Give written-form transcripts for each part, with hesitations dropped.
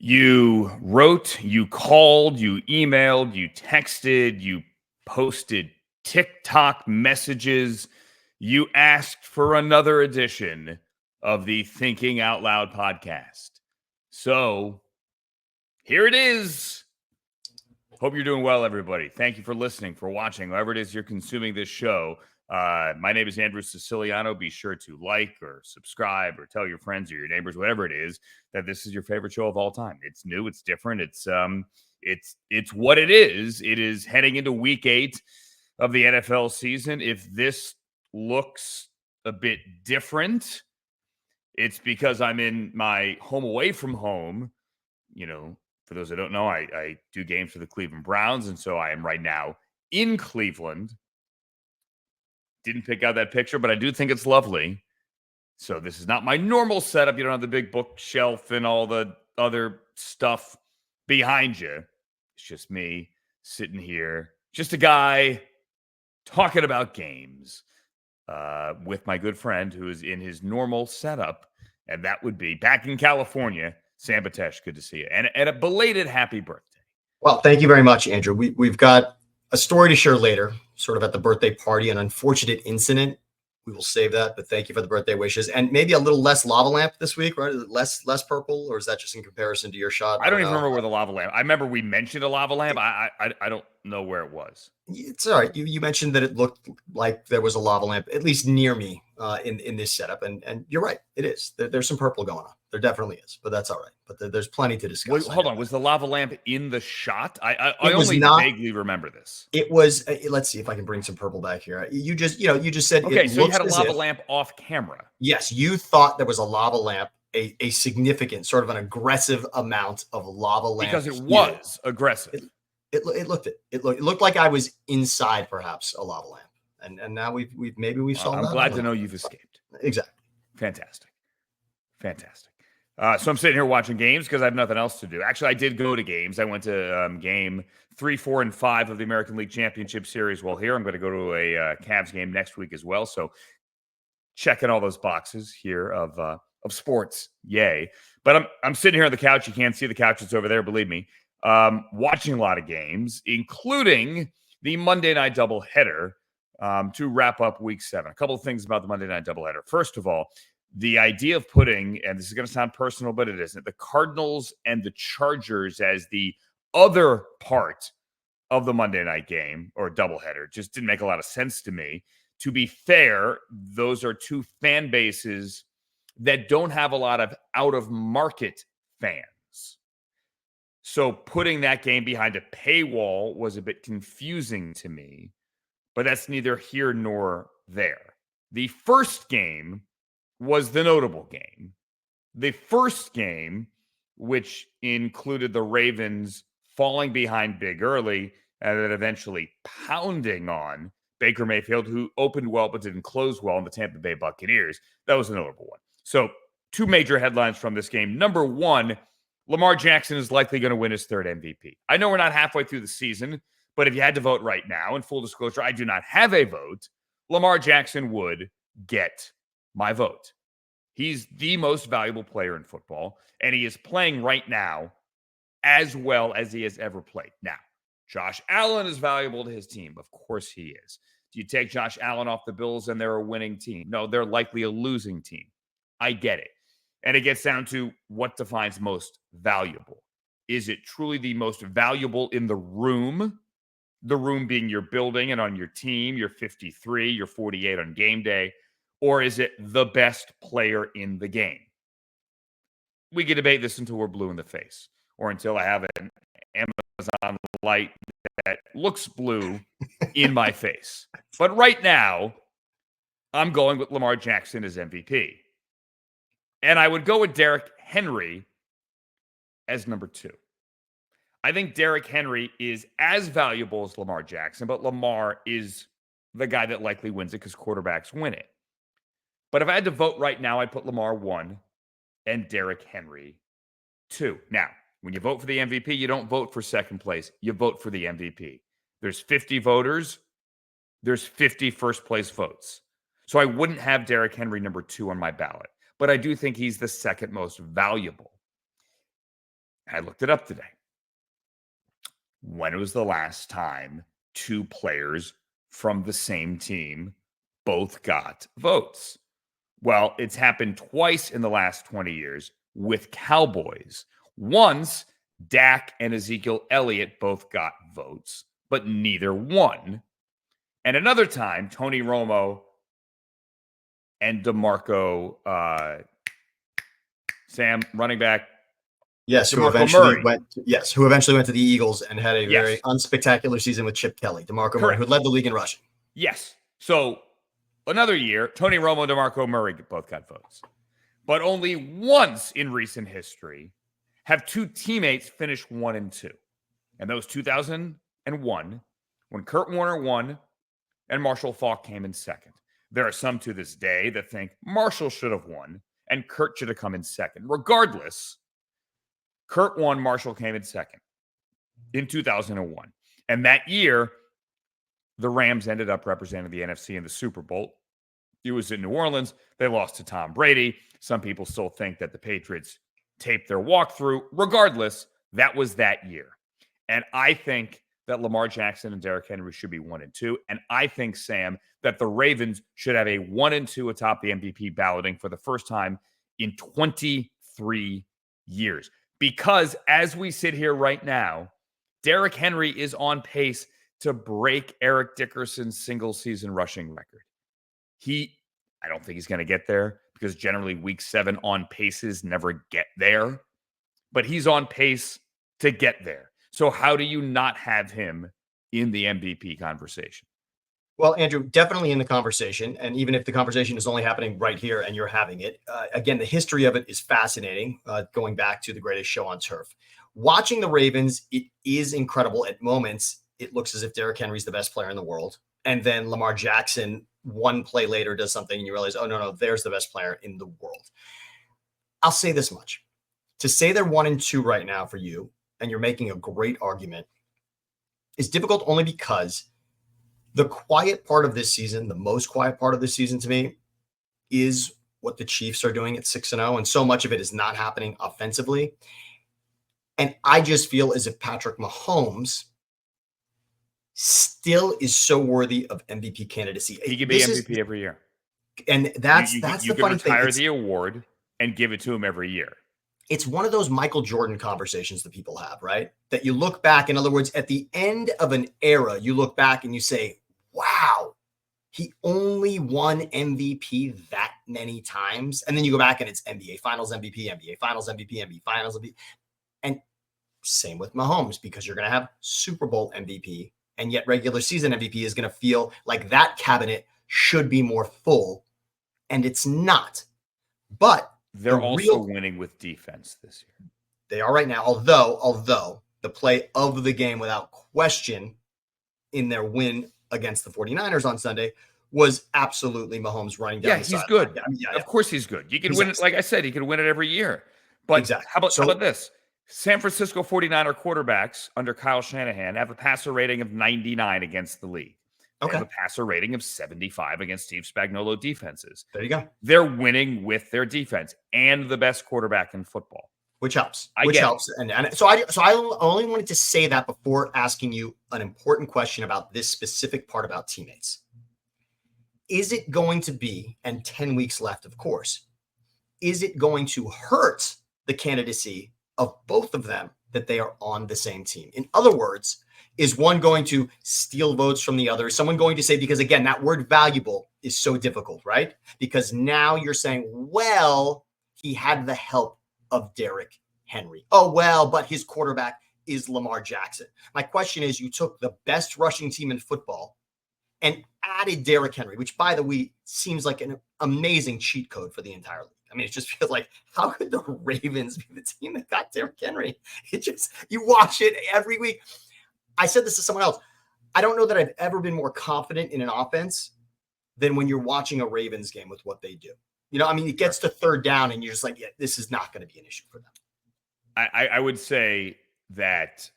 You wrote, you called, you emailed, you texted, you posted TikTok messages. You asked for another edition of the Thinking Out Loud podcast. So here it is. Hope you're doing well, everybody. Thank you for listening, for watching, however it is you're consuming this show. My name is Andrew Siciliano. Be sure to like or subscribe or tell your friends or your neighbors, whatever it is, that this is your favorite show of all time. It's new, it's different, it's what it is. It is heading into week 8 of the NFL season. If this looks a bit different, it's because I'm in my home away from home. You know, for those that don't know, I do games for the Cleveland Browns, and so I am right now in Cleveland. Didn't pick out that picture, but I do think it's lovely. So this is not my normal setup. You don't have the big bookshelf and all the other stuff behind you. It's just me sitting here, just a guy talking about games with my good friend who is in his normal setup, and that would be back in California, Sam Batesh. Good to see you. And a belated happy birthday. Well, thank you very much, Andrew. We've got a story to share later, sort of at the birthday party, an unfortunate incident. We will save that, but thank you for the birthday wishes. And maybe a little less lava lamp this week, right? Is it less purple, or is that just in comparison to your shot? I don't even remember where the lava lamp. I remember we mentioned a lava lamp. I don't know where it was. It's all right. You mentioned that it looked like there was a lava lamp, at least near me in this setup. And you're right. It is. There's some purple going on. There definitely is, but that's all right. But there's plenty to discuss. Wait, hold on. Was the lava lamp in the shot? I only vaguely remember this. It was. Let's see if I can bring some purple back here. You just said. Okay, so you had a lava lamp off camera. Yes, you thought there was a lava lamp, a significant, sort of an aggressive amount of lava lamp. Because it was aggressive. It looked like I was inside perhaps a lava lamp. And now we've solved that. I'm glad to know you've escaped. Exactly. Fantastic. So I'm sitting here watching games because I have nothing else to do. Actually, I did go to games. I went to game 3, 4, and 5 of the American League Championship Series. Well, here I'm going to go to a Cavs game next week as well. So checking all those boxes here of sports. Yay. But I'm sitting here on the couch. You can't see the couch. It's over there. Believe me. Watching a lot of games, including the Monday night doubleheader to wrap up week 7. A couple of things about the Monday night doubleheader. First of all, the idea of putting, and this is going to sound personal, but it isn't, the Cardinals and the Chargers as the other part of the Monday night game or doubleheader just didn't make a lot of sense to me. To be fair, those are two fan bases that don't have a lot of out-of-market fans. So putting that game behind a paywall was a bit confusing to me, but that's neither here nor there. The first game was the notable game. The first game, which included the Ravens falling behind big early and then eventually pounding on Baker Mayfield, who opened well but didn't close well, in the Tampa Bay Buccaneers. That was a notable one. So 2 major headlines from this game. Number 1, Lamar Jackson is likely going to win his 3rd MVP. I know we're not halfway through the season, but if you had to vote right now, in full disclosure, I do not have a vote. Lamar Jackson would get my vote. He's the most valuable player in football, and he is playing right now as well as he has ever played. Now, Josh Allen is valuable to his team. Of course he is. Do you take Josh Allen off the Bills and they're a winning team? No, they're likely a losing team. I get it. And it gets down to what defines most valuable. Is it truly the most valuable in the room? The room being your building and on your team, you're 53, you're 48 on game day. Or is it the best player in the game? We can debate this until we're blue in the face, or until I have an Amazon light that looks blue in my face. But right now, I'm going with Lamar Jackson as MVP. And I would go with Derrick Henry as number 2. I think Derrick Henry is as valuable as Lamar Jackson, but Lamar is the guy that likely wins it because quarterbacks win it. But if I had to vote right now, I'd put Lamar 1 and Derrick Henry 2. Now, when you vote for the MVP, you don't vote for second place. You vote for the MVP. There's 50 voters. There's 50 first place votes. So I wouldn't have Derrick Henry number 2 on my ballot. But I do think he's the second most valuable. I looked it up today. When was the last time two players from the same team both got votes? Well, it's happened twice in the last 20 years with Cowboys. Once, Dak and Ezekiel Elliott both got votes, but neither won. And another time, Tony Romo and DeMarco, Sam, running back. Yes, who eventually went to the Eagles and had a very unspectacular season with Chip Kelly. DeMarco Murray, who led the league in rushing. Yes. So another year, Tony Romo and DeMarco Murray both got votes. But only once in recent history have two teammates finished 1 and 2. And that was 2001, when Kurt Warner won and Marshall Faulk came in second. There are some to this day that think Marshall should have won and Kurt should have come in second. Regardless, Kurt won, Marshall came in second in 2001. And that year, the Rams ended up representing the NFC in the Super Bowl. It was in New Orleans. They lost to Tom Brady. Some people still think that the Patriots taped their walkthrough. Regardless, that was that year. And I think that Lamar Jackson and Derrick Henry should be 1 and 2. And I think, Sam, that the Ravens should have a 1 and 2 atop the MVP balloting for the first time in 23 years. Because as we sit here right now, Derrick Henry is on pace to break Eric Dickerson's single-season rushing record. I don't think he's going to get there because generally week 7 on paces never get there. But he's on pace to get there. So how do you not have him in the MVP conversation? Well, Andrew, definitely in the conversation. And even if the conversation is only happening right here and you're having it, again, the history of it is fascinating, going back to the greatest show on turf. Watching the Ravens, it is incredible. At moments, it looks as if Derrick Henry's the best player in the world. And then Lamar Jackson, one play later, does something and you realize, oh, no, there's the best player in the world. I'll say this much. To say they're 1 and 2 right now for you, and you're making a great argument, is difficult only because the quiet part of this season, the most quiet part of this season to me, is what the Chiefs are doing at 6-0. And so much of it is not happening offensively. And I just feel as if Patrick Mahomes still is so worthy of MVP candidacy. He could be MVP every year. And that's the funny thing. You can retire the award and give it to him every year. It's one of those Michael Jordan conversations that people have, right? That you look back, in other words, at the end of an era, you look back and you say, wow, he only won MVP that many times. And then you go back and it's NBA Finals MVP, NBA Finals MVP, NBA Finals MVP. And same with Mahomes, because you're going to have Super Bowl MVP, and yet regular season MVP is going to feel like that cabinet should be more full, and it's not. But they're also winning with defense this year. They are right now, although the play of the game without question in their win against the 49ers on Sunday was absolutely Mahomes running down the he's good. Of course he's good. You can win it. Like I said, he can win it every year. But how about this? San Francisco 49er quarterbacks under Kyle Shanahan have a passer rating of 99 against the league. They have a passer rating of 75 against Steve Spagnuolo defenses. There you go. They're winning with their defense and the best quarterback in football. Which helps. And so I only wanted to say that before asking you an important question about this specific part about teammates. Is it going to be, and 10 weeks left, of course, is it going to hurt the candidacy of both of them that they are on the same team? In other words, is one going to steal votes from the other? Is someone going to say, because again, that word valuable is so difficult, right? Because now you're saying, well, he had the help of Derrick Henry. Oh, well, but his quarterback is Lamar Jackson. My question is, you took the best rushing team in football and added Derrick Henry, which, by the way, seems like an amazing cheat code for the entire league. I mean, it just feels like, how could the Ravens be the team that got Derrick Henry? It just, you watch it every week. I said this to someone else. I don't know that I've ever been more confident in an offense than when you're watching a Ravens game with what they do. You know, I mean, it gets to third down and you're just like, yeah, this is not going to be an issue for them. I would say that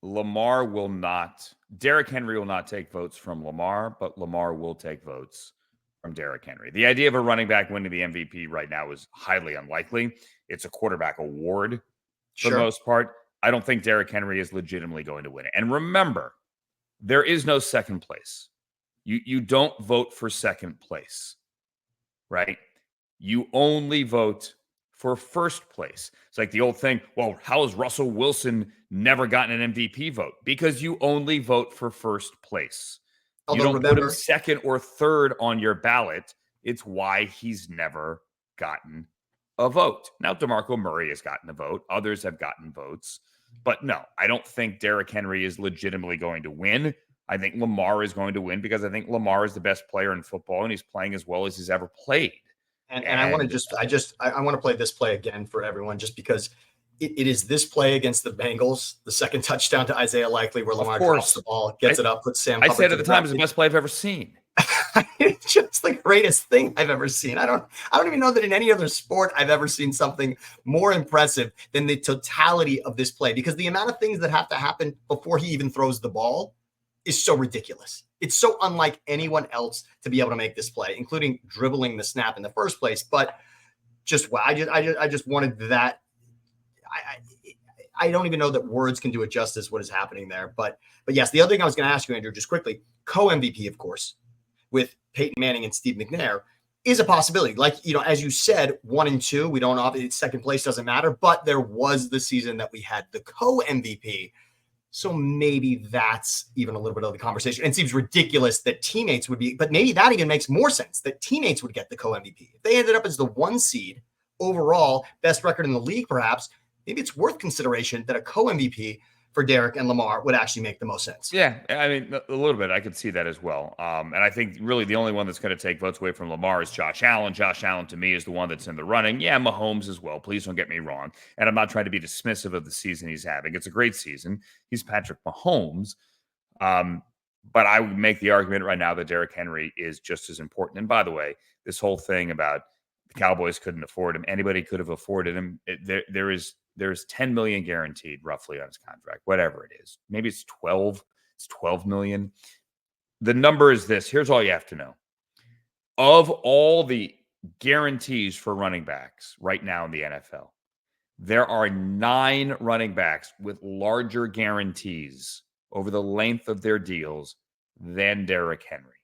Derrick Henry will not take votes from Lamar, but Lamar will take votes from Derrick Henry. The idea of a running back winning the MVP right now is highly unlikely. It's a quarterback award. for the most part. I don't think Derrick Henry is legitimately going to win it. And remember, there is no second place. You don't vote for second place, right? You only vote for first place. It's like the old thing, well, how has Russell Wilson never gotten an MVP vote? Because you only vote for first place. You don't put him second or third on your ballot. It's why he's never gotten a vote. Now, DeMarco Murray has gotten a vote. Others have gotten votes. But no, I don't think Derrick Henry is legitimately going to win. I think Lamar is going to win because I think Lamar is the best player in football and he's playing as well as he's ever played. And I want to I want to play this play again for everyone, just because it is this play against the Bengals, the second touchdown to Isaiah Likely, where Lamar drops the ball, gets it up, puts Sam. I said at the time, it's the best play I've ever seen. It's just the greatest thing I've ever seen. I don't even know that in any other sport I've ever seen something more impressive than the totality of this play, because the amount of things that have to happen before he even throws the ball is so ridiculous. It's so unlike anyone else to be able to make this play, including dribbling the snap in the first place. But just wow, I just wanted that. I don't even know that words can do it justice what is happening there. But yes, the other thing I was going to ask you, Andrew, just quickly, co-MVP, of course, with Peyton Manning and Steve McNair is a possibility. Like, as you said, 1 and 2, we don't obviously, second place doesn't matter, but there was the season that we had the co-MVP. So maybe that's even a little bit of the conversation. And it seems ridiculous that teammates would be, but maybe that even makes more sense, that teammates would get the co-MVP. If they ended up as the 1 seed overall, best record in the league, perhaps, maybe it's worth consideration that a co-MVP for Derrick and Lamar would actually make the most sense. Yeah, I mean, a little bit. I could see that as well. And I think really the only one that's going to take votes away from Lamar is Josh Allen. Josh Allen, to me, is the one that's in the running. Yeah, Mahomes as well. Please don't get me wrong. And I'm not trying to be dismissive of the season he's having. It's a great season. He's Patrick Mahomes. But I would make the argument right now that Derrick Henry is just as important. And by the way, this whole thing about the Cowboys couldn't afford him, anybody could have afforded him. There's 10 million guaranteed roughly on his contract, whatever it is. Maybe it's 12. It's 12 million. The number is this. Here's all you have to know. Of all the guarantees for running backs right now in the NFL, there are 9 running backs with larger guarantees over the length of their deals than Derrick Henry.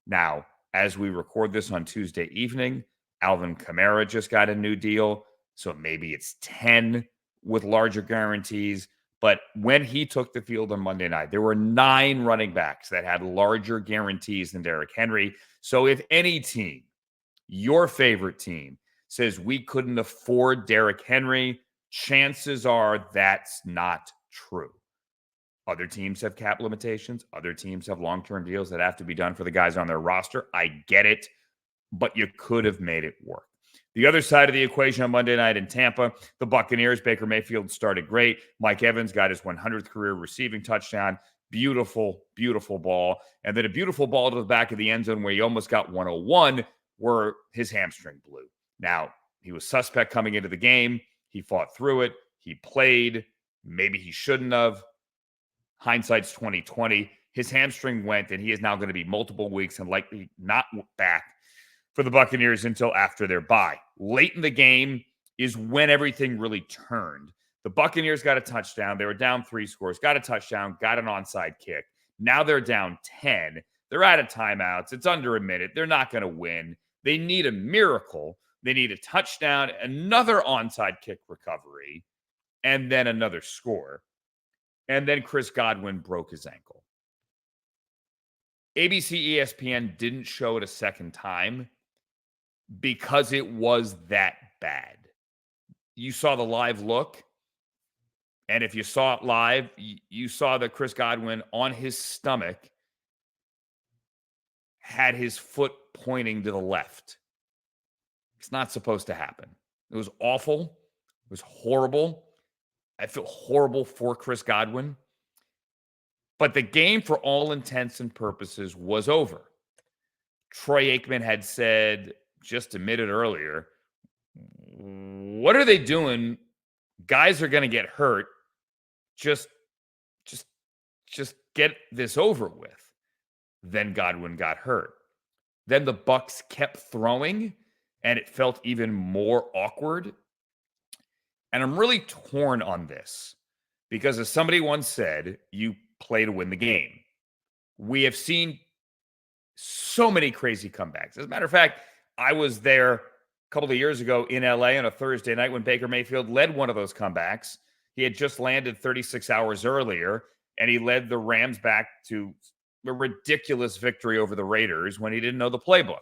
Now, as we record this on Tuesday evening, Alvin Kamara just got a new deal. So maybe it's 10 with larger guarantees. But when he took the field on Monday night, there were 9 running backs that had larger guarantees than Derrick Henry. So if any team, your favorite team, says we couldn't afford Derrick Henry, chances are that's not true. Other teams have cap limitations. Other teams have long-term deals that have to be done for the guys on their roster. I get it, but you could have made it work. The other side of the equation on Monday night in Tampa, the Buccaneers, Baker Mayfield started great. Mike Evans got his 100th career receiving touchdown. Beautiful, beautiful ball. And then a beautiful ball to the back of the end zone where he almost got 101 where his hamstring blew. Now, he was suspect coming into the game. He fought through it. He played. Maybe he shouldn't have. Hindsight's 2020. His hamstring went, and he is now going to be multiple weeks and likely not back for the Buccaneers until after their bye. Late in the game is when everything really turned. The Buccaneers got a touchdown. They were down 3 scores, got a touchdown, got an onside kick. Now they're down 10. They're out of timeouts. It's under a minute. They're not going to win. They need a miracle. They need a touchdown, another onside kick recovery, and then another score. And then Chris Godwin broke his ankle. ABC ESPN didn't show it a second time because it was that bad. You saw the live look, and if you saw it live, you saw that Chris Godwin on his stomach had his foot pointing to the left. It's not supposed to happen. It was awful. It was horrible. I feel horrible for Chris Godwin. But the game, for all intents and purposes, was over. Troy Aikman had said just a minute earlier, what are they doing? Guys are going to get hurt. Just get this over with. Then Godwin got hurt. Then the Bucs kept throwing, and it felt even more awkward. And I'm really torn on this because, as somebody once said, you play to win the game. We have seen so many crazy comebacks. As a matter of fact, I was there a couple of years ago in LA on a Thursday night when Baker Mayfield led one of those comebacks. He had just landed 36 hours earlier, and he led the Rams back to a ridiculous victory over the Raiders when he didn't know the playbook.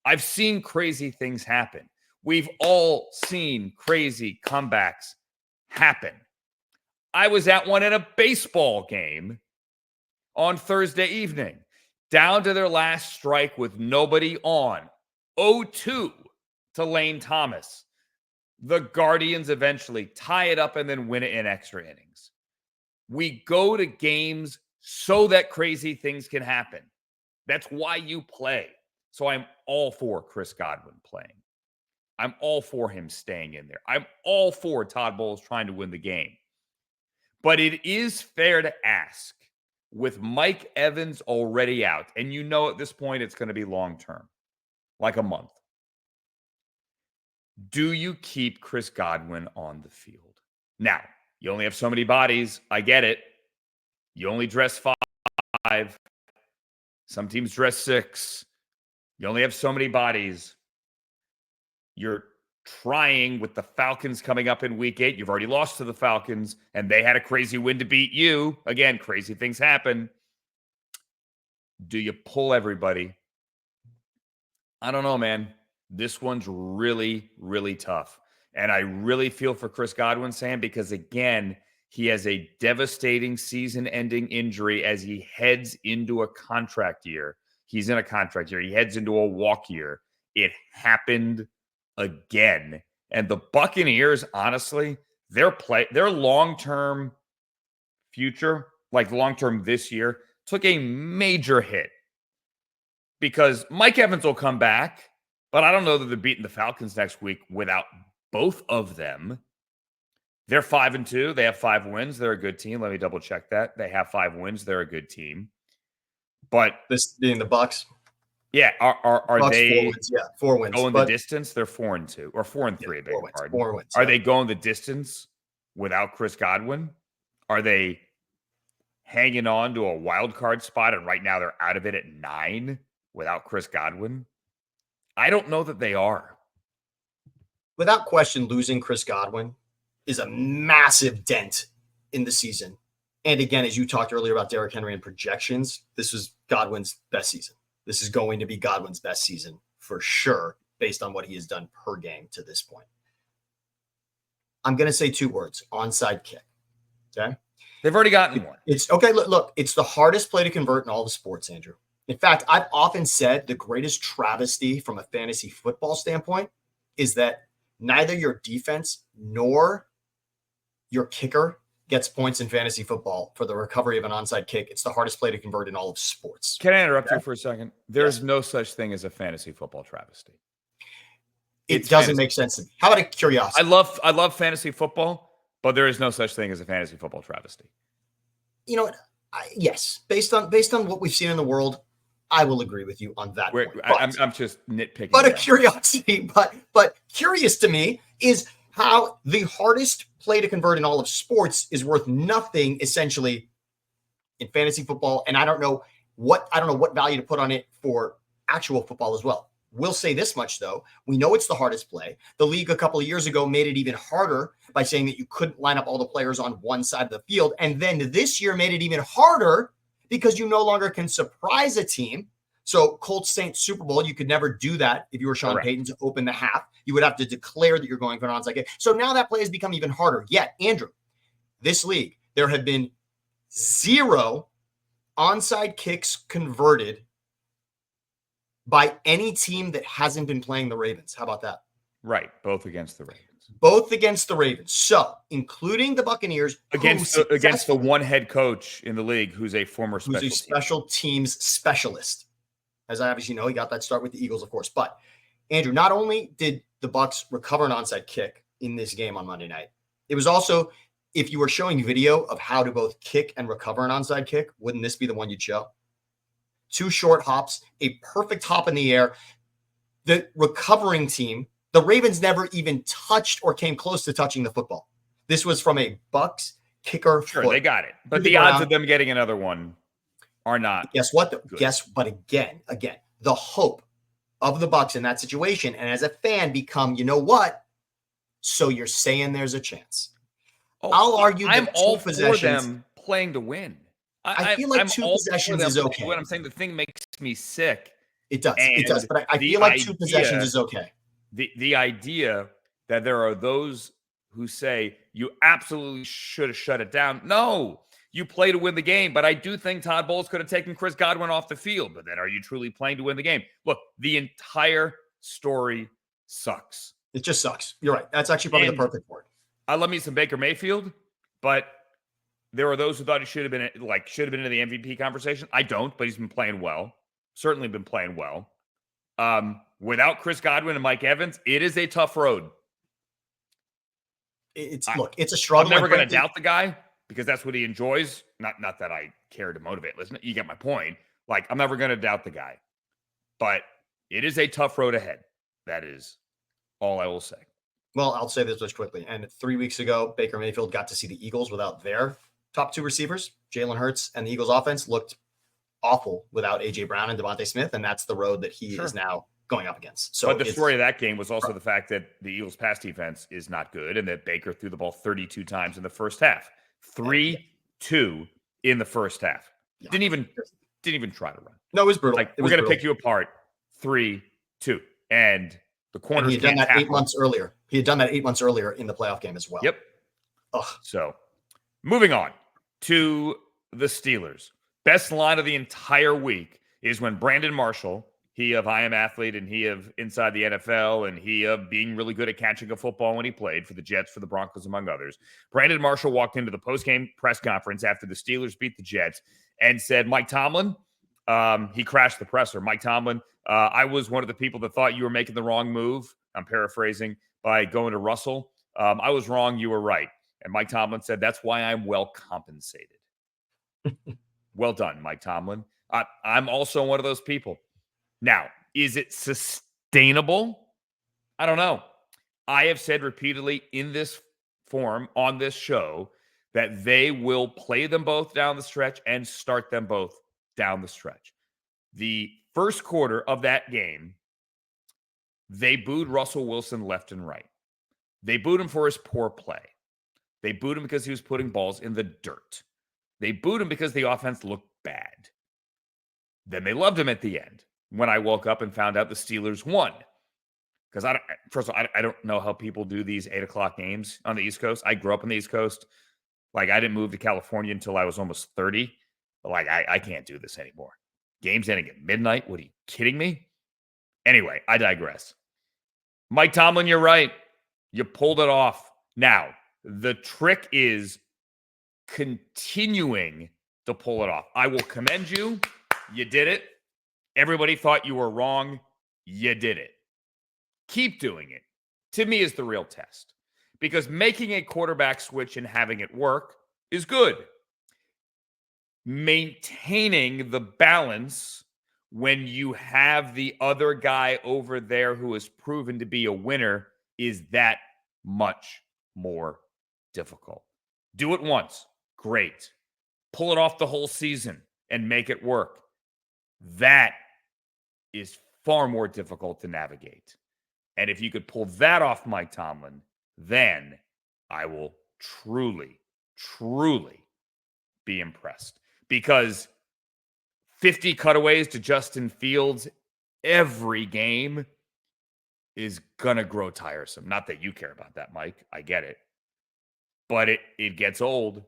I've seen crazy things happen. We've all seen crazy comebacks happen. I was at one in a baseball game on Thursday evening, down to their last strike with nobody on. 0-2 to Lane Thomas. The Guardians eventually tie it up and then win it in extra innings. We go to games so that crazy things can happen. That's why you play. So I'm all for Chris Godwin playing. I'm all for him staying in there. I'm all for Todd Bowles trying to win the game. But it is fair to ask, with Mike Evans already out, and you know at this point it's going to be long-term, like a month, do you keep Chris Godwin on the field? Now, you only have so many bodies. I get it. You only dress 5. Some teams dress 6. You only have so many bodies. You're trying with the Falcons coming up in week 8. You've already lost to the Falcons, and they had a crazy win to beat you. Again, crazy things happen. Do you pull everybody? I don't know, man. This one's really, really tough. And I really feel for Chris Godwin, Sam, because, again, he has a devastating season-ending injury as he heads into a contract year. He's in a contract year. He heads into a walk year. It happened again. And the Buccaneers, honestly, their long-term future, like long-term this year, took a major hit because Mike Evans will come back, but I don't know that they're beating the Falcons next week without both of them. They're 5-2. They have 5 wins. They're a good team. Let me double check that. They have 5 wins. They're a good team. But this being the Bucs. Yeah, are Bucs, they 4 wins? Yeah, 4 wins. Going the distance? They're 4-2 or 4-3. Yeah, I beg your pardon. 4 wins. Are they going the distance without Chris Godwin? Are they hanging on to a wild card spot and right now they're out of it at 9 without Chris Godwin? I don't know that they are. Without question, losing Chris Godwin is a massive dent in the season. And again, as you talked earlier about Derrick Henry and projections, this was Godwin's best season. This is going to be Godwin's best season for sure, based on what he has done per game to this point. I'm going to say 2 words: onside kick. Okay. They've already gotten one. It's okay. Look, it's the hardest play to convert in all of sports, Andrew. In fact, I've often said the greatest travesty from a fantasy football standpoint is that neither your defense nor your kicker gets points in fantasy football for the recovery of an onside kick. It's the hardest play to convert in all of sports. Can I interrupt you for a second? There's no such thing as a fantasy football travesty. It doesn't make sense to me. How about a curiosity? I love fantasy football, but there is no such thing as a fantasy football travesty. You know what? Yes, based on what we've seen in the world, I will agree with you on that point. I'm just nitpicking. But a curiosity, but curious to me is how the hardest play to convert in all of sports is worth nothing essentially in fantasy football. And I don't know what value to put on it for actual football as well. We'll say this much though. We know it's the hardest play. The league a couple of years ago made it even harder by saying that you couldn't line up all the players on one side of the field. And then this year made it even harder because you no longer can surprise a team. So Colts Saints Super Bowl, you could never do that if you were Sean Payton to open the half. You would have to declare that you're going for an onside kick. So now that play has become even harder. Yet, Andrew, this league, there have been 0 onside kicks converted by any team that hasn't been playing the Ravens. How about that? Right. Both against the Ravens. Both against the Ravens. So, including the Buccaneers. Against the one head coach in the league who's a former special teams specialist. As I obviously know, he got that start with the Eagles, of course. But, Andrew, not only did the Bucs recover an onside kick in this game on Monday night, it was also, if you were showing video of how to both kick and recover an onside kick, wouldn't this be the one you'd show? 2 short hops, a perfect hop in the air. The recovering team, The Ravens never even touched or came close to touching the football. This was from a Bucs kicker Sure, foot they got it. But the the odds ground. of them getting another one are not. Guess what? Good. But again, the hope of the Bucs in that situation, and as a fan, become, you know what? So you're saying there's a chance. I'll argue that I'm all two possessions. for them playing to win. I feel like I'm two all possessions for them is playing okay. to win. I'm saying the thing makes me sick. It does. And It does. But I the feel like idea- two possessions is okay. The idea that there are those who say you absolutely should have shut it down. No, you play to win the game. But I do think Todd Bowles could have taken Chris Godwin off the field. But then are you truly playing to win the game? Look, the entire story sucks. It just sucks. You're right. That's actually probably the perfect word. I love me some Baker Mayfield, but there are those who thought he should have been in the MVP conversation. I don't, but he's been playing well. Certainly been playing well. Without Chris Godwin and Mike Evans, it is a tough road. It's a struggle. I'm never going to doubt the guy because that's what he enjoys. Not that I care to motivate. Listen, you get my point. Like, I'm never going to doubt the guy, but it is a tough road ahead. That is all I will say. Well, I'll say this just quickly. And 3 weeks ago, Baker Mayfield got to see the Eagles without their top two receivers. Jalen Hurts and the Eagles offense looked awful without A.J. Brown and Devontae Smith, and that's the road that he is now going up against. So, but the story of that game was also the fact that the Eagles' pass defense is not good and that Baker threw the ball 32 times in the first half. 3-2 in the first half. Yeah. Didn't even try to run. No, it was brutal. We're going to pick you apart. 3-2. And the corners he had done that tackle. 8 months earlier. He had done that 8 months earlier in the playoff game as well. Yep. Ugh. So, moving on to the Steelers. Best line of the entire week is when Brandon Marshall, he of I Am Athlete and he of Inside the NFL and he of being really good at catching a football when he played for the Jets, for the Broncos, among others. Brandon Marshall walked into the postgame press conference after the Steelers beat the Jets and said, Mike Tomlin, he crashed the presser. Mike Tomlin, I was one of the people that thought you were making the wrong move. I'm paraphrasing by going to Russell. I was wrong. You were right. And Mike Tomlin said, that's why I'm well compensated. Well done, Mike Tomlin. I'm also one of those people. Now, is it sustainable? I don't know. I have said repeatedly in this form on this show that they will play them both down the stretch and start them both down the stretch. The first quarter of that game, they booed Russell Wilson left and right. They booed him for his poor play. They booed him because he was putting balls in the dirt. They booed him because the offense looked bad. Then they loved him at the end when I woke up and found out the Steelers won. Because first of all, I don't know how people do these 8 o'clock games on the East Coast. I grew up on the East Coast. Like, I didn't move to California until I was almost 30. Like, I can't do this anymore. Games ending at midnight? What, are you kidding me? Anyway, I digress. Mike Tomlin, you're right. You pulled it off. Now, the trick is continuing to pull it off. I will commend you. You did it. Everybody thought you were wrong. You did it. Keep doing it. To me, is the real test. Because making a quarterback switch and having it work is good. Maintaining the balance when you have the other guy over there who has proven to be a winner is that much more difficult. Do it once. Great. Pull it off the whole season and make it work. That is far more difficult to navigate. And if you could pull that off, Mike Tomlin, then I will truly, truly be impressed. Because 50 cutaways to Justin Fields every game is going to grow tiresome. Not that you care about that, Mike. I get it. But it gets old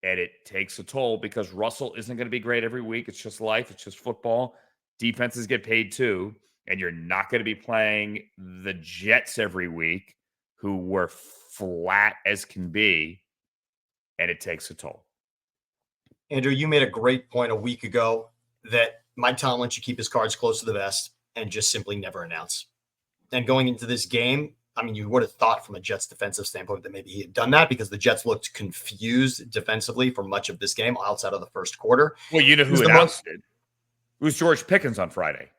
and it takes a toll because Russell isn't going to be great every week. It's just life. It's just football. Defenses get paid too. And you're not going to be playing the Jets every week, who were flat as can be. And it takes a toll. Andrew, you made a great point a week ago that Mike Tomlin should keep his cards close to the vest and just simply never announce. And going into this game, I mean, you would have thought from a Jets defensive standpoint that maybe he had done that because the Jets looked confused defensively for much of this game outside of the first quarter. Well, you know who announced it? It was George Pickens on Friday.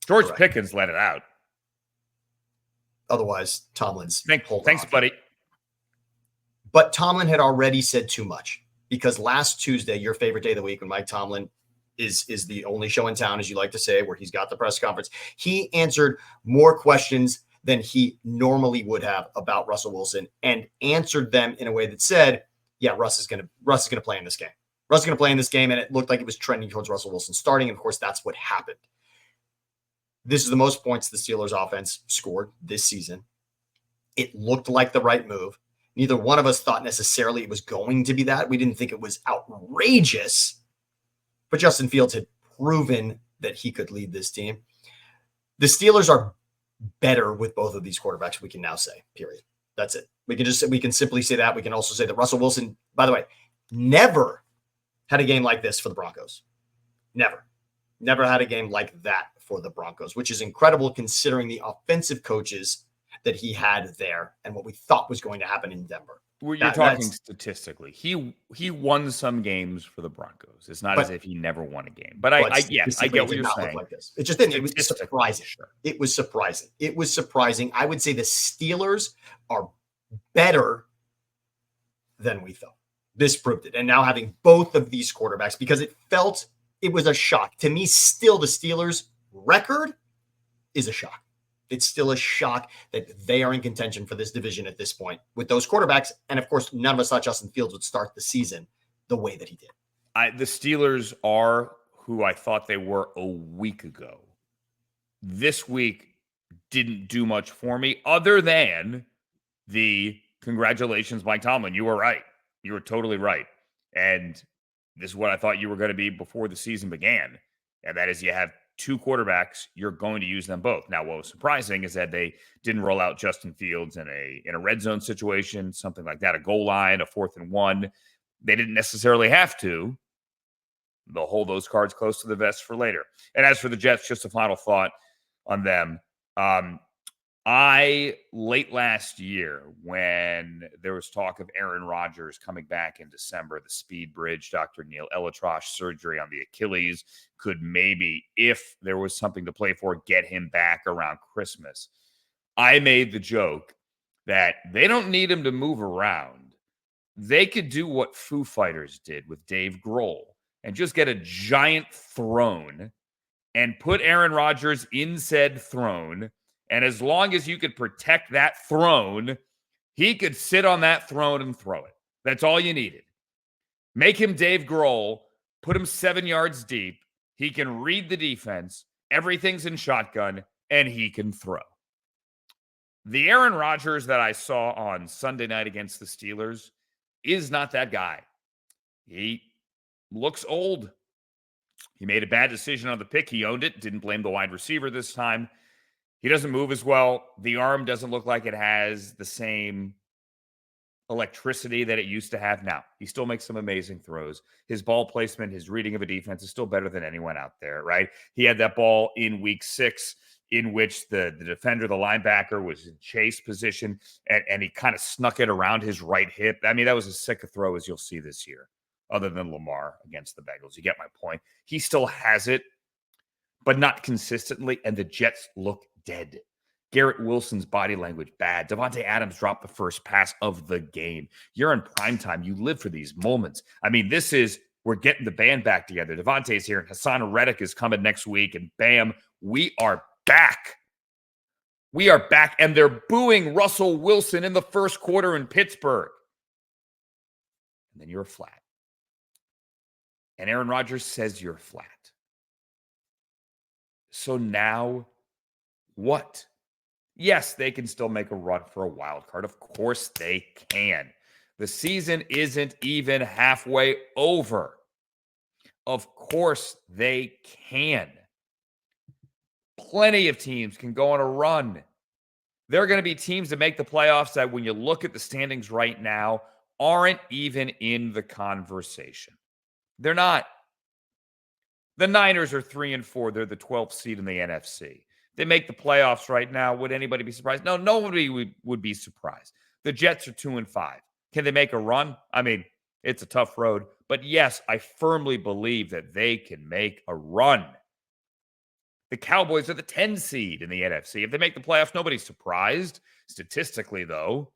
George Pickens let it out. Otherwise, Tomlin's Thanks, buddy. But Tomlin had already said too much, because last Tuesday, your favorite day of the week, when Mike Tomlin is the only show in town, as you like to say, where he's got the press conference, he answered more questions than he normally would have about Russell Wilson, and answered them in a way that said, yeah, Russ is going to play in this game. Russ is going to play in this game, and it looked like it was trending towards Russell Wilson starting, and of course, that's what happened. This is the most points the Steelers offense scored this season. It looked like the right move. Neither one of us thought necessarily it was going to be that. We didn't think it was outrageous, but Justin Fields had proven that he could lead this team. The Steelers are better with both of these quarterbacks, we can now say, period. That's it. We can simply say that. We can also say that Russell Wilson, by the way, never had a game like this for the Broncos. Never had a game like that for the Broncos, which is incredible considering the offensive coaches that he had there and what we thought was going to happen in Denver. You're talking statistically. He won some games for the Broncos. It's not as if he never won a game. But I get what you're saying. Like this. It just didn't. It was surprising. Sure. It was surprising. I would say the Steelers are better than we thought. This proved it. And now having both of these quarterbacks, because it was a shock. To me, still the Steelers' record is a shock. It's still a shock that they are in contention for this division at this point with those quarterbacks. And of course, none of us thought Justin Fields would start the season the way that he did. The Steelers are who I thought they were a week ago. This week didn't do much for me other than the congratulations, Mike Tomlin. You were right. You were totally right. And this is what I thought you were going to be before the season began. And that is, you have two quarterbacks, you're going to use them both. Now, what was surprising is that they didn't roll out Justin Fields in a red zone situation, something like that, a goal line, a 4th and 1. They didn't necessarily have to. They'll hold those cards close to the vest for later. And as for the Jets, just a final thought on them. Late last year, when there was talk of Aaron Rodgers coming back in December, the speed bridge, Dr. Neil Elitrosh surgery on the Achilles could maybe, if there was something to play for, get him back around Christmas. I made the joke that they don't need him to move around. They could do what Foo Fighters did with Dave Grohl and just get a giant throne and put Aaron Rodgers in said throne. And as long as you could protect that throne, he could sit on that throne and throw it. That's all you needed. Make him Dave Grohl, put him 7 yards deep. He can read the defense. Everything's in shotgun, and he can throw. The Aaron Rodgers that I saw on Sunday night against the Steelers is not that guy. He looks old. He made a bad decision on the pick. He owned it. Didn't blame the wide receiver this time. He doesn't move as well. The arm doesn't look like it has the same electricity that it used to have now. He still makes some amazing throws. His ball placement, his reading of a defense is still better than anyone out there, right? He had that ball in week 6 in which the defender, the linebacker, was in chase position, and he kind of snuck it around his right hip. I mean, that was as sick a throw as you'll see this year, other than Lamar against the Bengals. You get my point. He still has it, but not consistently, and the Jets look dead. Garrett Wilson's body language, bad. Devontae Adams dropped the first pass of the game. You're in primetime. You live for these moments. I mean, we're getting the band back together. Devontae's here. Hassan Reddick is coming next week, and bam, we are back. We are back, and they're booing Russell Wilson in the first quarter in Pittsburgh. And then you're flat. And Aaron Rodgers says you're flat. So now what? Yes, they can still make a run for a wild card. Of course they can. The season isn't even halfway over. Of course they can. Plenty of teams can go on a run. There are going to be teams that make the playoffs that, when you look at the standings right now, aren't even in the conversation. They're not. The Niners are 3-4. They're the 12th seed in the NFC. They make the playoffs right now. Would anybody be surprised? No, nobody would be surprised. The Jets are 2-5. Can they make a run? I mean, it's a tough road. But yes, I firmly believe that they can make a run. The Cowboys are the 10 seed in the NFC. If they make the playoffs, nobody's surprised. Statistically, though,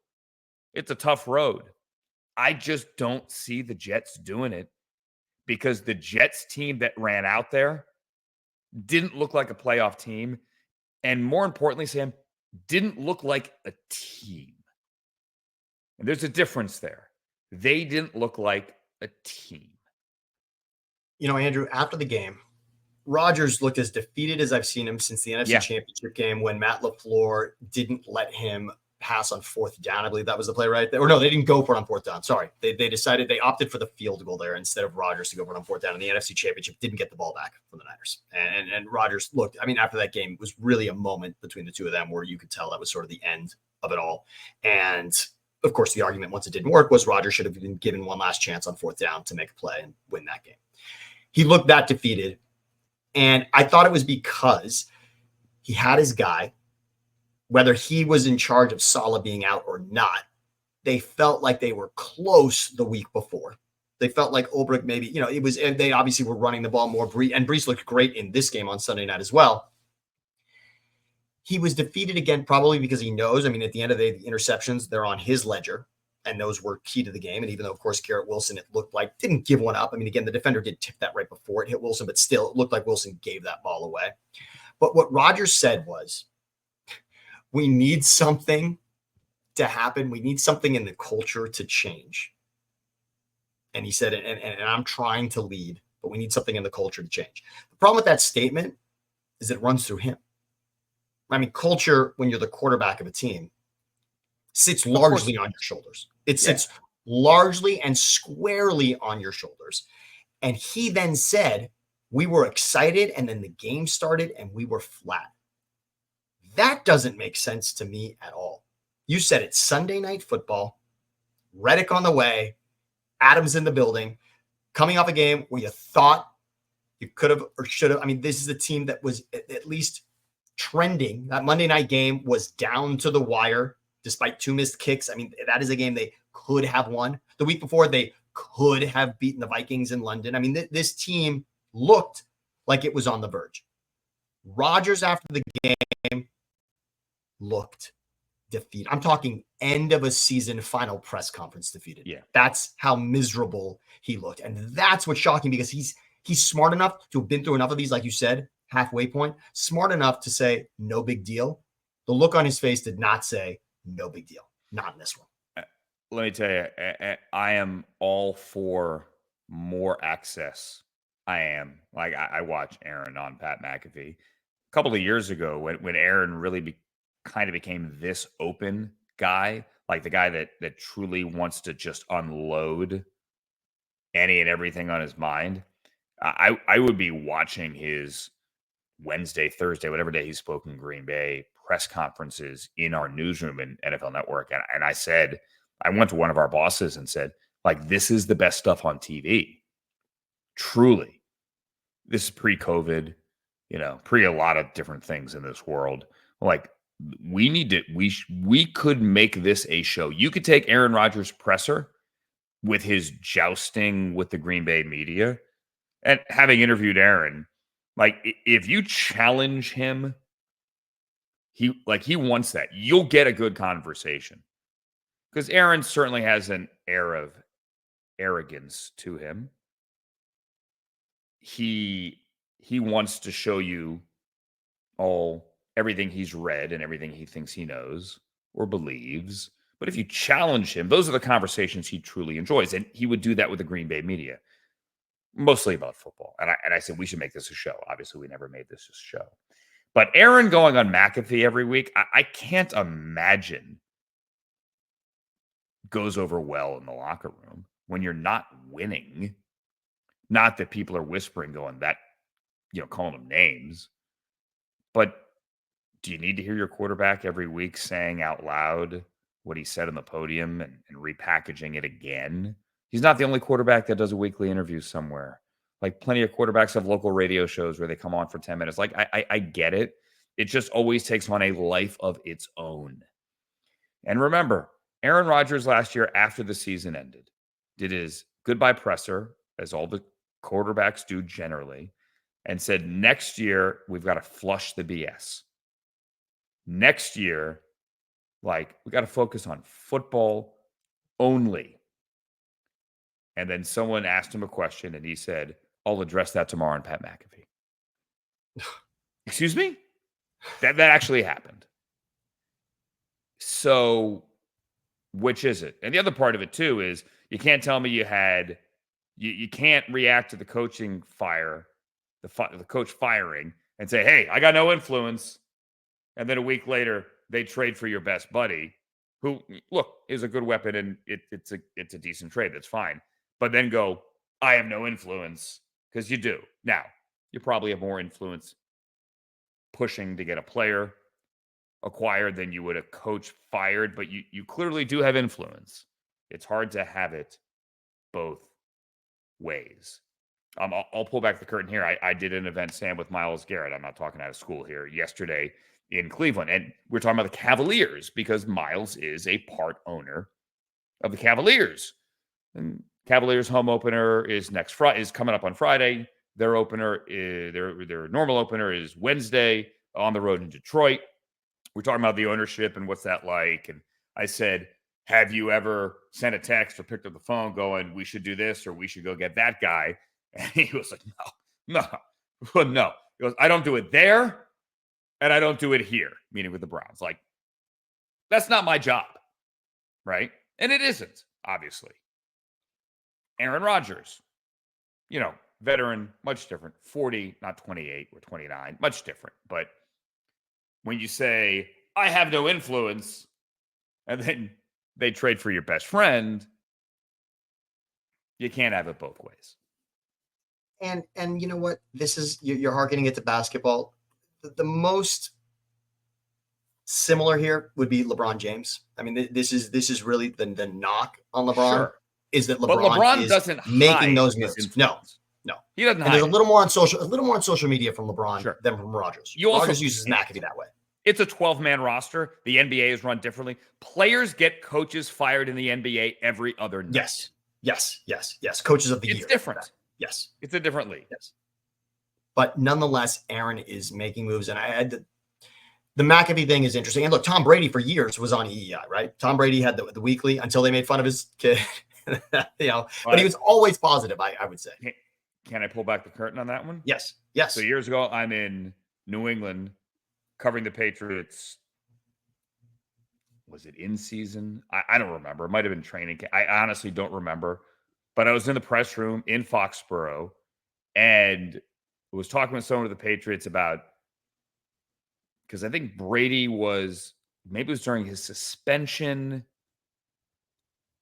it's a tough road. I just don't see the Jets doing it because the Jets team that ran out there didn't look like a playoff team. And more importantly, Sam, didn't look like a team. And there's a difference there. They didn't look like a team. You know, Andrew, after the game, Rodgers looked as defeated as I've seen him since the NFC Championship game when Matt LaFleur didn't let him pass on 4th down. I believe that was the play, right? Or no, they didn't go for it on 4th down. Sorry. They decided they opted for the field goal there instead of Rodgers to go for it on 4th down. And the NFC Championship didn't get the ball back from the Niners. And Rodgers looked, I mean, after that game, it was really a moment between the two of them where you could tell that was sort of the end of it all. And of course, the argument once it didn't work was Rodgers should have been given one last chance on 4th down to make a play and win that game. He looked that defeated. And I thought it was because he had his guy, whether he was in charge of Saleh being out or not. They felt like they were close the week before. They felt like Ulbrich maybe, you know, it was, and they obviously were running the ball more. And Brees looked great in this game on Sunday night as well. He was defeated again, probably because he knows, I mean, at the end of the day, the interceptions, they're on his ledger. And those were key to the game. And even though, of course, Garrett Wilson, it looked like, didn't give one up. I mean, again, the defender did tip that right before it hit Wilson, but still, it looked like Wilson gave that ball away. But what Rodgers said was, we need something to happen. We need something in the culture to change. And he said, and I'm trying to lead, but we need something in the culture to change. The problem with that statement is it runs through him. I mean, culture, when you're the quarterback of a team, sits largely on your shoulders. It sits largely and squarely on your shoulders. And he then said, we were excited, and then the game started, and we were flat. That doesn't make sense to me at all. You said it's Sunday Night Football, Reddick on the way, Adams in the building, coming off a game where you thought you could have or should have. I mean, this is a team that was at least trending. That Monday night game was down to the wire despite 2 missed kicks. I mean, that is a game they could have won. The week before, they could have beaten the Vikings in London. I mean, this team looked like it was on the verge. Rodgers, after the game, looked defeated. I'm talking end of a season final press conference defeated. Yeah. That's how miserable he looked. And that's what's shocking because he's smart enough to have been through enough of these, like you said, halfway point, smart enough to say, no big deal. The look on his face did not say, no big deal. Not in this one. Let me tell you, I am all for more access. I am. Like, I watch Aaron on Pat McAfee. A couple of years ago, when Aaron really kind of became this open guy, like the guy that truly wants to just unload any and everything on his mind, I would be watching his Wednesday, Thursday, whatever day he spoke in Green Bay, press conferences in our newsroom in NFL Network. And I said, I went to one of our bosses and said, like, this is the best stuff on TV. Truly. This is pre-COVID, pre a lot of different things in this world. Like, we need to, we could make this a show. You could take Aaron Rodgers' presser with his jousting with the Green Bay media, and having interviewed Aaron, like, if you challenge him, he wants that. You'll get a good conversation. Because Aaron certainly has an air of arrogance to him. He wants to show you everything he's read and everything he thinks he knows or believes. But if you challenge him, those are the conversations he truly enjoys. And he would do that with the Green Bay media, mostly about football. And I said, we should make this a show. Obviously, we never made this a show. But Aaron going on McAfee every week, I can't imagine goes over well in the locker room when you're not winning. Not that people are whispering, going that, calling them names. But do you need to hear your quarterback every week saying out loud what he said on the podium and repackaging it again? He's not the only quarterback that does a weekly interview somewhere. Like, plenty of quarterbacks have local radio shows where they come on for 10 minutes. Like, I get it. It just always takes on a life of its own. And remember, Aaron Rodgers last year, after the season ended, did his goodbye presser, as all the quarterbacks do generally. and said, next year, we've got to flush the BS. Next year, like, we got to focus on football only. And then someone asked him a question, and he said, I'll address that tomorrow on Pat McAfee. Excuse me? That actually happened. So, which is it? And the other part of it, too, is you can't tell me you can't react to the coaching fire, the coach firing, and say, hey, I got no influence. And then a week later, they trade for your best buddy, who, look, is a good weapon, and it's a decent trade. That's fine. But then go, I have no influence, because you do. Now, you probably have more influence pushing to get a player acquired than you would a coach fired, but you clearly do have influence. It's hard to have it both ways. I'll pull back the curtain here. I did an event, Sam, with Myles Garrett. I'm not talking out of school here, yesterday in Cleveland. And we're talking about the Cavaliers because Myles is a part owner of the Cavaliers. And Cavaliers home opener is coming up on Friday. Their opener is their normal opener is Wednesday on the road in Detroit. We're talking about the ownership and what's that like. And I said, have you ever sent a text or picked up the phone going, we should do this or we should go get that guy? And he was like, no. He goes, I don't do it there and I don't do it here, meaning with the Browns. Like, that's not my job, right? And it isn't, obviously. Aaron Rodgers, veteran, much different. 40, not 28 or 29, much different. But when you say, I have no influence, and then they trade for your best friend, you can't have it both ways. And you know what? This is, you're hearkening it to basketball. The most similar here would be LeBron James. I mean, this is really the knock on LeBron. Sure. Is that LeBron doesn't making those moves? No, he doesn't. And there's a little more on social media from LeBron than from Rodgers. Rodgers uses McAfee that way. It's a 12-man roster. The NBA is run differently. Players get coaches fired in the NBA every other night. Yes. Coaches of the year. It's different. Yes. It's a different league. Yes. But nonetheless, Aaron is making moves, and I had the McAfee thing is interesting. And look, Tom Brady for years was on EEI, right? Tom Brady had the weekly until they made fun of his kid. But he was always positive, I would say. Can I pull back the curtain on that one? Yes. So years ago, I'm in New England covering the Patriots. Was it in season? I don't remember. It might have been training camp. I honestly don't remember. But I was in the press room in Foxborough and was talking with someone of the Patriots about, because I think Brady maybe it was during his suspension,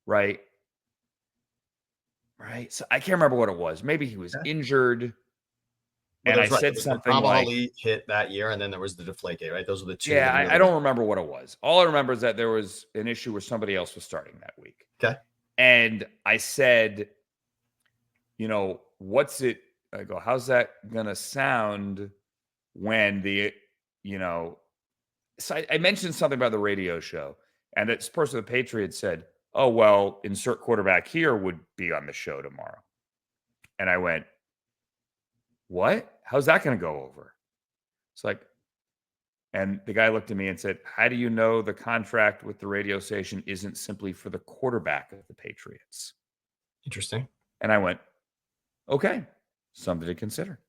right? So I can't remember what it was. Maybe he was injured. Well, and I said something like, Ali hit that year, and then there was the Deflategate, right? Those were the two. Yeah, I don't remember what it was. All I remember is that there was an issue where somebody else was starting that week. Okay. And I said, what's it? I go, how's that going to sound when so I mentioned something about the radio show, and this person of the Patriots said, oh, well, insert quarterback here would be on the show tomorrow. And I went, what? How's that going to go over? It's like, and the guy looked at me and said, how do you know the contract with the radio station isn't simply for the quarterback of the Patriots? Interesting. And I went, okay, something to consider.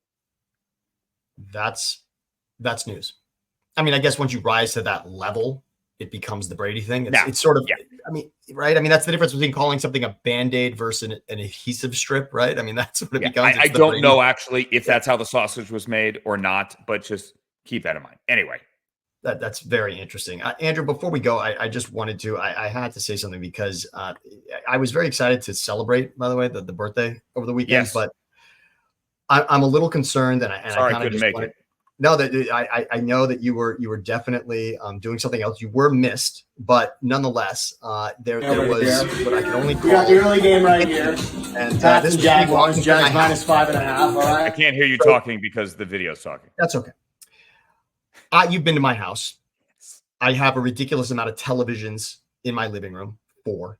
That's news. I mean, I guess once you rise to that level, it becomes the Brady thing. It's sort of, I mean, right? I mean, that's the difference between calling something a Band-Aid versus an adhesive strip, right? I mean, that's what it becomes. I don't know actually if that's how the sausage was made or not, but just keep that in mind. Anyway. That's very interesting. Andrew, before we go, I just wanted to, I had to say something because I was very excited to celebrate, by the way, the birthday over the weekend, but I'm a little concerned and I kind of just wanted, no, that I know that you were definitely doing something else. You were missed, but nonetheless, there was what I can only call. We got the early game right here. And this Jaguars, Jags minus 5.5. All right. I can't hear you talking because the video's talking. That's okay. You've been to my house. I have a ridiculous amount of televisions in my living room, 4.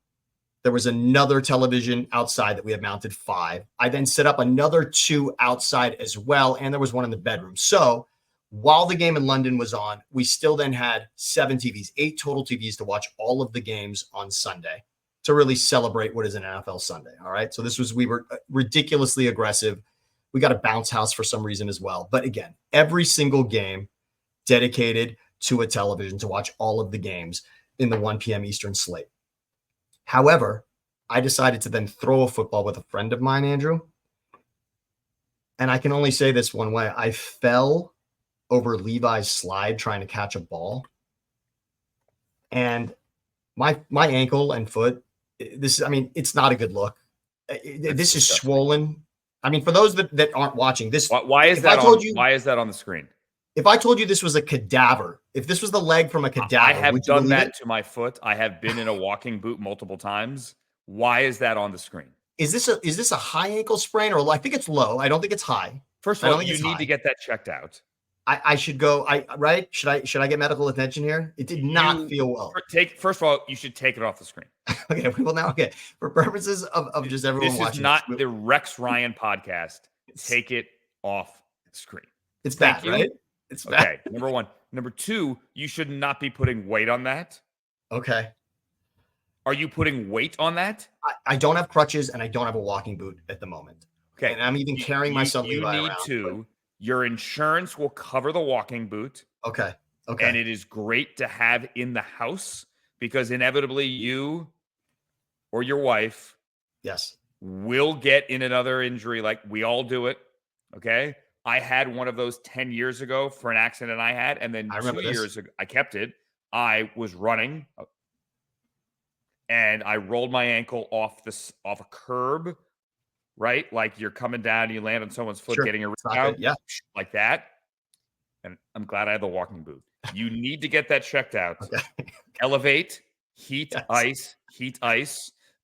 There was another television outside that we had mounted 5. I then set up another 2 outside as well, and there was one in the bedroom. So while the game in London was on, we still then had 7 TVs, 8 total TVs to watch all of the games on Sunday to really celebrate what is an NFL Sunday. All right. So we were ridiculously aggressive. We got a bounce house for some reason as well. But again, every single game dedicated to a television to watch all of the games in the 1 p.m. Eastern slate. However, I decided to then throw a football with a friend of mine, Andrew. And I can only say this one way. I fell over Levi's slide trying to catch a ball. And my ankle and foot, it's not a good look. This is swollen. I mean, for those that aren't watching this, why is that on the screen? If I told you this was a cadaver, if this was the leg from a cadaver, I have done that to my foot. I have been in a walking boot multiple times. Why is that on the screen? Is this a high ankle sprain, or I think it's low? I don't think it's high. First of all, you need to get that checked out. I should go. Right? Should I get medical attention here? It did not feel well. First of all, you should take it off the screen. Okay. Well, now, okay. For purposes of just everyone watching, this is not the Rex Ryan podcast. Take it off the screen. It's bad, right? It's bad. Okay. Number 1. Number 2, you should not be putting weight on that. Okay. Are you putting weight on that? I don't have crutches and I don't have a walking boot at the moment. Okay. And I'm even carrying myself. You need to. Your insurance will cover the walking boot. Okay. Okay. And it is great to have in the house because inevitably you or your wife will get in another injury. Like we all do it. Okay. I had one of those 10 years ago for an accident I had. And then 2 years ago, I kept it. I was running and I rolled my ankle off a curb, right? Like you're coming down, you land on someone's foot, getting a rebound, like that. And I'm glad I had the walking boot. You need to get that checked out. Okay. Elevate, heat ice.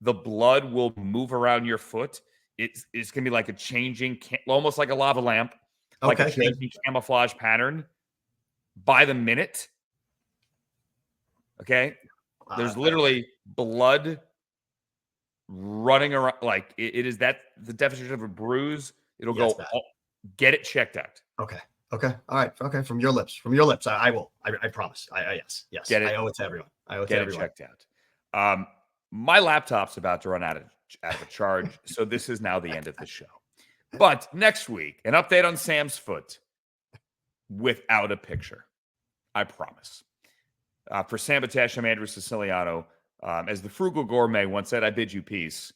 The blood will move around your foot. It's going to be like a changing, almost like a lava lamp, like a changing camouflage pattern by the minute. Okay. There's literally blood running around. Like it is that the definition of a bruise. It'll go, get it checked out. Okay. Okay. All right. Okay. From your lips. I will. I promise. Yes. Get it, I owe it to everyone. Get it checked out. My laptop's about to run out of a charge. So this is now the end of the show. But next week, an update on Sam's foot without a picture. I promise. For Sam Batesh, I'm Andrew Siciliano. As the Frugal Gourmet once said, I bid you peace.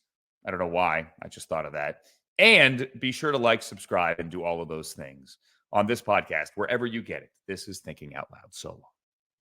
I don't know why. I just thought of that. And be sure to like, subscribe, and do all of those things on this podcast, wherever you get it. This is Thinking Out Loud. So long.